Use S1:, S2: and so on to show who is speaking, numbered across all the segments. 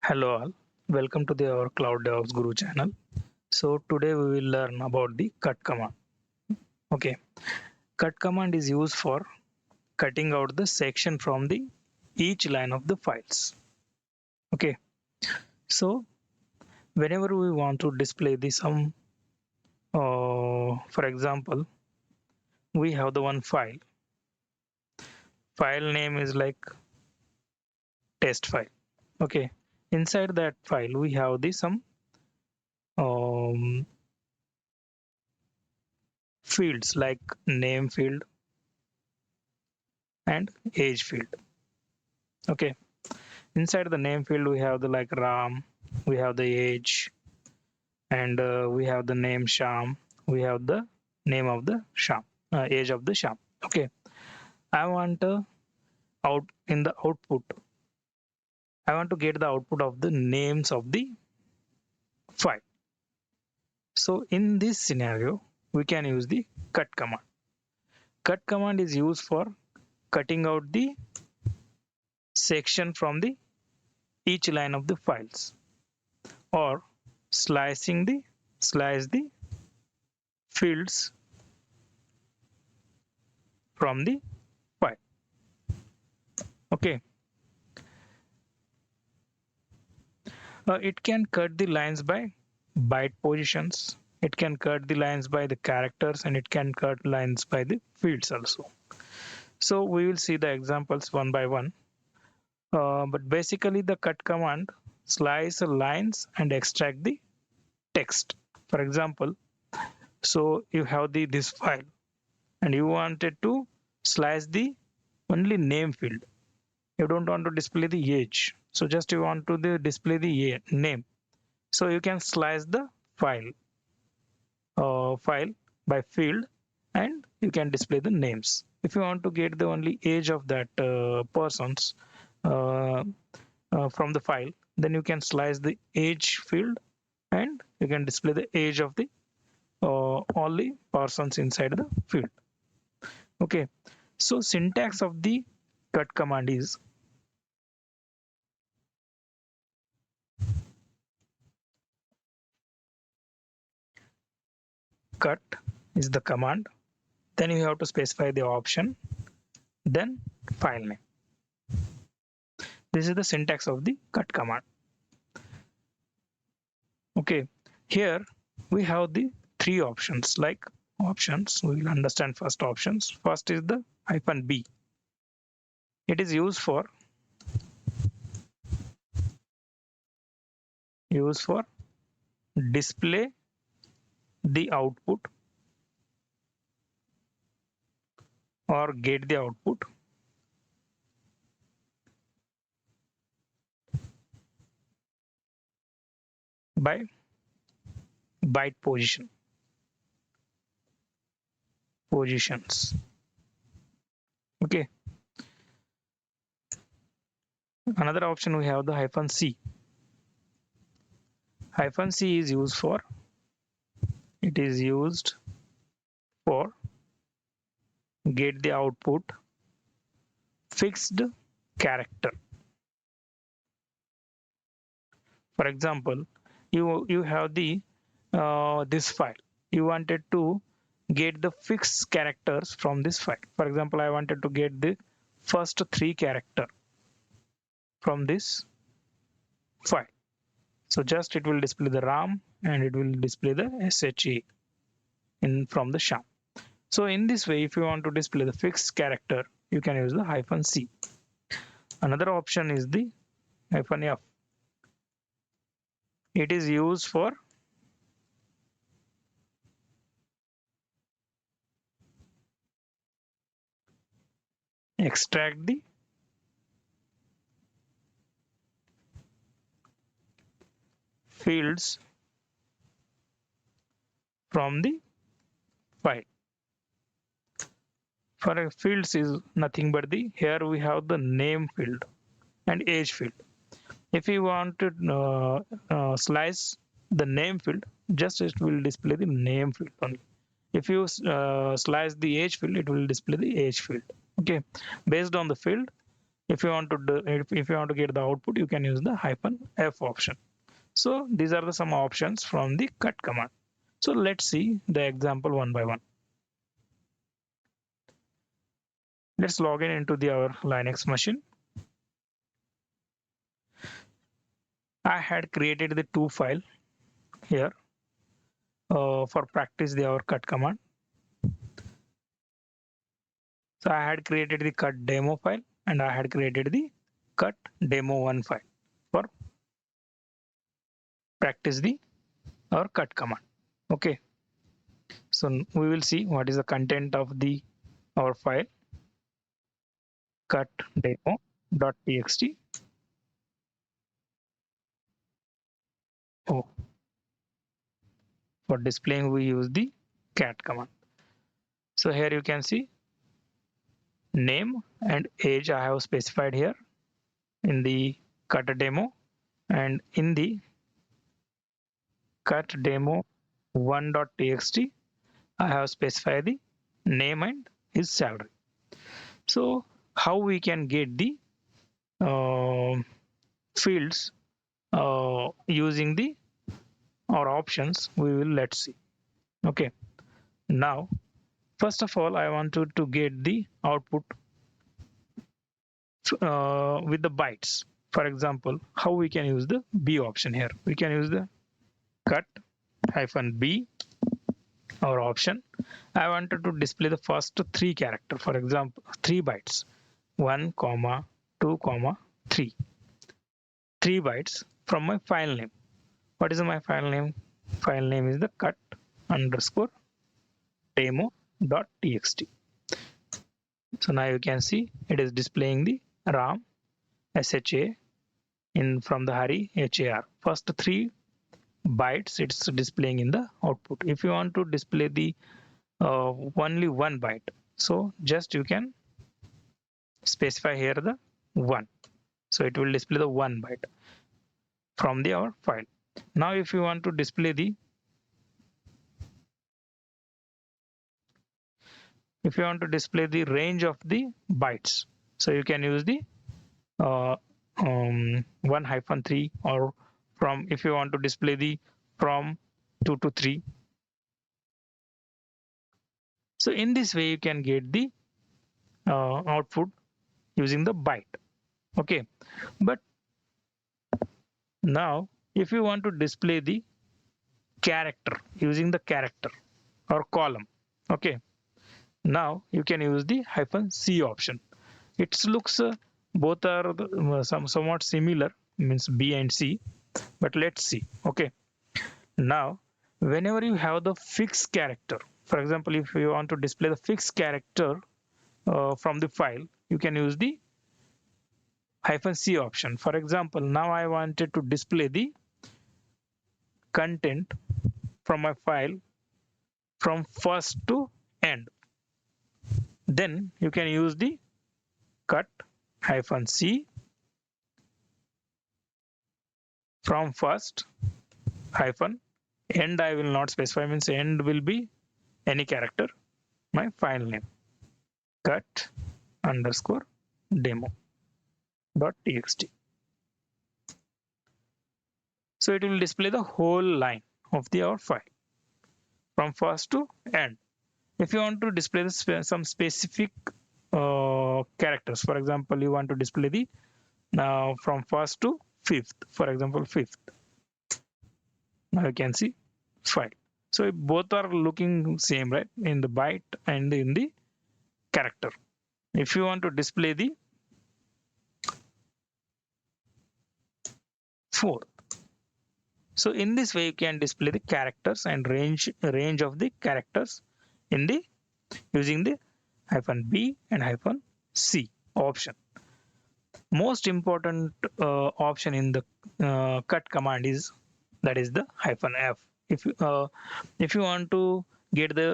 S1: Hello all, welcome to our Cloud DevOps Guru channel. So today we will learn about the cut command. Okay, cut command is used for cutting out the section from the each line of the files. Okay, so whenever we want to display the some, for example, we have the one file. File name is like test file. Okay, inside that file we have the some um, fields like name field and age field. Okay, inside the name field we have the like Ram, we have the age, and we have the name Sham, we have the name of the Sham, age of the Sham. Okay, I want out in the output, I want to get the output of the names of the file. So in this scenario we can use the cut command. Cut command is used for cutting out the section from the each line of the files, or slice the fields from the file. Okay, it can cut the lines by byte positions, it can cut the lines by the characters, and it can cut lines by the fields also. So we will see the examples one by one, but basically the cut command slice lines and extract the text. For example, so you have this file and you wanted to slice the only name field, you don't want to display the age, so just you want to display the name, so you can slice the file by field and you can display the names. If you want to get the only age of that persons uh, from the file, then you can slice the age field and you can display the age of the only persons inside the field. Okay, so syntax of the cut command is cut is the command, then you have to specify the option, then file name. This is the syntax of the cut command. Okay, here we have the three options. Like options, we will understand first options. First is the -b. It is used for display the output or get the output by byte positions. Okay, another option we have the -c. -c is used for get the output fixed character. For example, you have this file, you wanted to get the fixed characters from this file. For example, I wanted to get the first three character from this file, so just it will display the Ram and it will display the SHA in from the Sham. So in this way, if you want to display the fixed character, you can use the -c. Another option is the -f. It is used for extract the fields from the file. For a fields is nothing but here we have the name field and age field. If you want to slice the name field, just it will display the name field only. If you slice the age field, it will display the age field. Okay, based on the field, If you want to do, if you want to get the output, you can use the -f option. So these are the some options from the cut command. So let's see the example one by one. Let's log in into our Linux machine. I had created the two file here for practice our cut command. So I had created the cut demo file and I had created the cut demo one file for practice our cut command. Okay. So we will see what is the content of our file cut demo.txt. Oh, for displaying we use the cat command. So here you can see name and age I have specified here in the cut demo, and in the cut demo 1.txt I have specified the name and his salary. So how we can get the fields using the our options, we will let's see. Okay, now first of all I wanted to get the output with the bytes. For example, how we can use the B option here? We can use the cut -b or option. I wanted to display the first three character, for example 3 bytes, 1 comma 2 comma 3 bytes from my file name. What is my file name? File name is the cut underscore demo.txt. So now you can see it is displaying the RAM SHA in from the Hari HAR. First 3 bytes it's displaying in the output. If you want to display the only 1 byte, so just you can specify here the 1. So it will display the 1 byte from our file. Now if you want to display the range of the bytes, so you can use the 1-3, or from if you want to display the from 2 to 3. So in this way you can get the output using the byte. Okay, but now if you want to display the character using the character or column, okay, now you can use the -c option. It looks both are somewhat similar, means B and C, but let's see. Okay, now whenever you have the fixed character, for example if you want to display the fixed character from the file, you can use the -c option. For example, now I wanted to display the content from my file from first to end, then you can use the cut -c from first hyphen end. I will not specify, means end will be any character, my file name cut underscore demo.txt. So it will display the whole line of our file from first to end. If you want to display some specific characters, for example you want to display the from first to fifth, for example fifth, now you can see file. So both are looking same, right, in the byte and in the character. If you want to display the fourth, so in this way you can display the characters and range of the characters in the using the -b and -c option. Most important option in the cut command is that is the -f. If you want to get the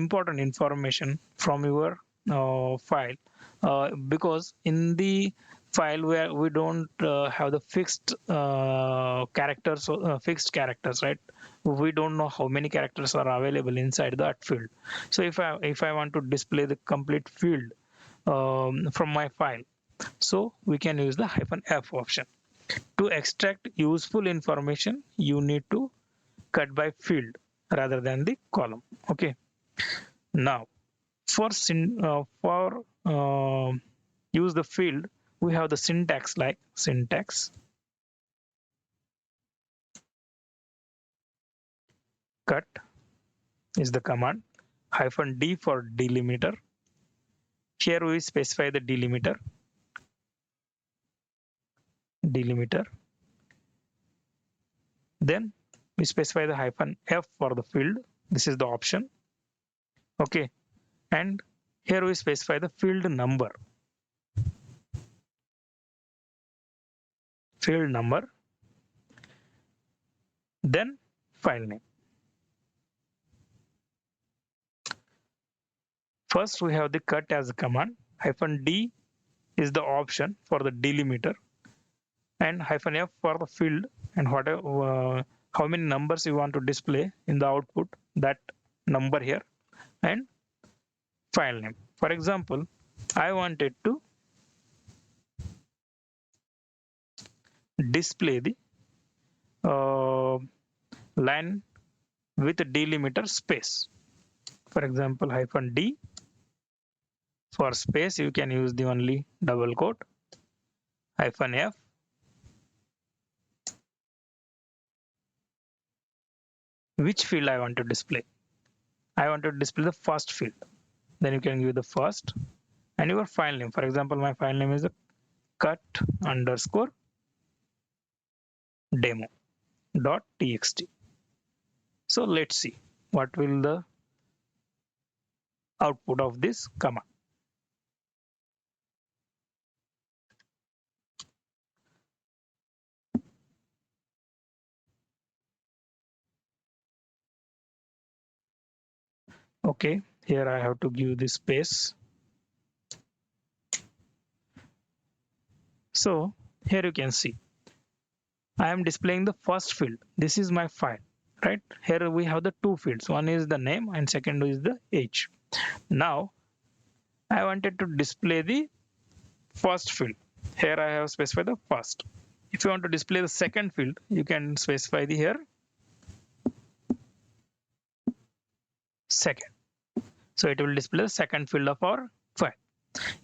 S1: important information from your file, because in the file where we don't have the fixed characters, right, we don't know how many characters are available inside that field. So if I want to display the complete field from my file, So we can use the -f option. To extract useful information, you need to cut by field rather than the column. Okay. Now, for use the field, we have the syntax like syntax cut is the command, -d for delimiter. Here we specify the delimiter. Then we specify the -f for the field. This is the option. Okay. And here we specify the field number. Then file name. First, we have the cut as a command. -d is the option for the delimiter, and -f for the field, and whatever how many numbers you want to display in the output, that number here, and file name. For example, I wanted to display the line with delimiter space. For example, -d for space, you can use the only double quote, -f. Which field I want to display? I want to display the first field. Then you can give the first and your file name. For example, my file name is cut_demo.txt. So let's see what will the output of this command. Okay, here I have to give this space. So here you can see I am displaying the first field. This is my file, right? Here we have the two fields. One is the name and second is the age. Now I wanted to display the first field. Here I have specified the first. If you want to display the second field, you can specify the here second. So it will display the second field of our file.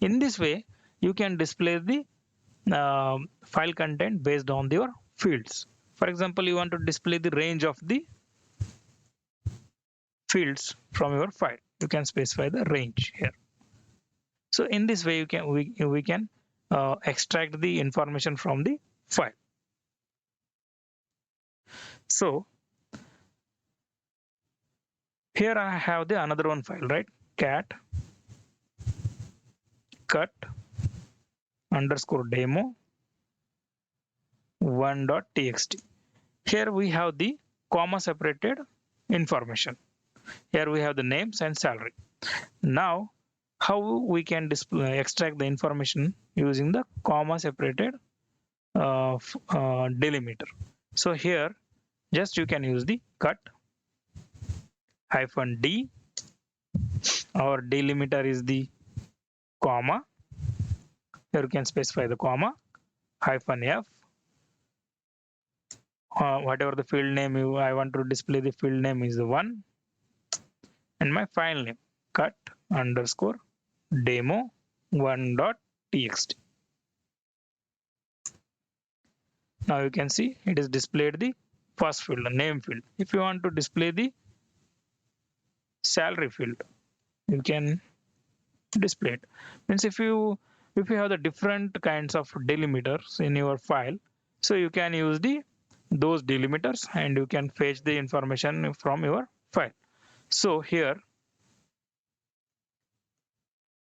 S1: In this way, you can display the file content based on your fields. For example, you want to display the range of the fields from your file. You can specify the range here. So in this way, we can extract the information from the file. So here I have the another one file, right? Cat cut_demo 1.txt. Here we have the comma separated information. Here we have the names and salary. Now, how we can extract the information using the comma separated delimiter. So here, just you can use the cut -d. Our delimiter is the comma. Here you can specify the comma -f. Whatever the field name I want to display, the field name is the one, and my file name cut_demo 1.txt. Now you can see it is displayed the first field, the name field. If you want to display the salary field, you can display it. Means if you have the different kinds of delimiters in your file, so you can use those delimiters and you can fetch the information from your file. So here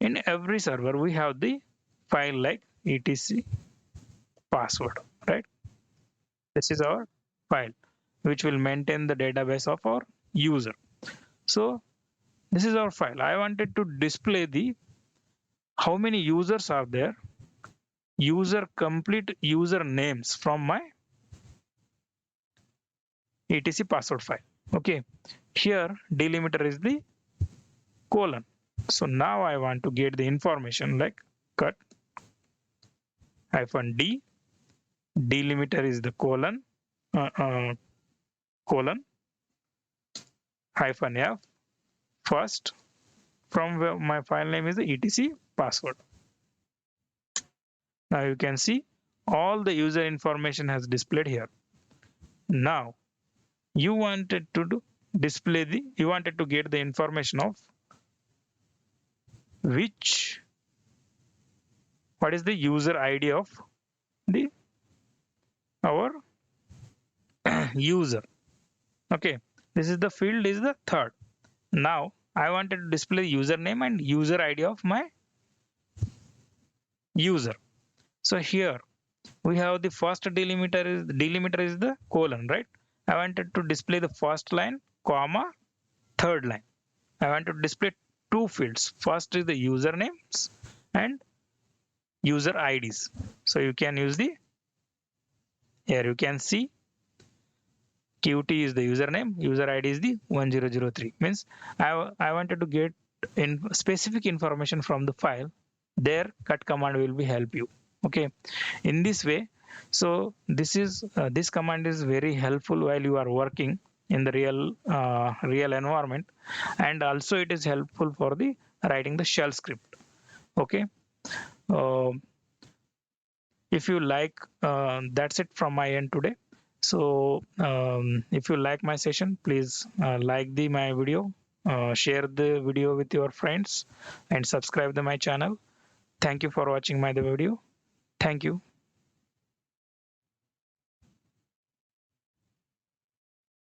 S1: in every server we have the file like etc password, right? This is our file which will maintain the database of our user. So this is our file. I wanted to display the how many users are there, complete user names from my etc password file. Okay, here delimiter is the colon. So now I want to get the information like cut hyphen D, delimiter is the colon, colon, hyphen F, first, from where my file name is the etc password. Now you can see all the user information has displayed here. Now you wanted to you wanted to get the information of what is the user ID of the our user. Okay, this is the field is the third. Now I wanted to display username and user ID of my user. So here we have the first delimiter is the colon, right? I wanted to display the first line, comma, third line. I want to display two fields. First is the usernames and user IDs. So you can use the, here you can see QT is the username, user ID is the 1003. Means I wanted to get in specific information from the file. There cut command will be help you. Okay, in this way. So this command is very helpful while you are working in the real environment, and also it is helpful for the writing the shell script. Okay, uh, if you like, that's it from my end today. So if you like my session, please like my video, share the video with your friends, and subscribe to my channel. Thank you for watching my video. Thank you.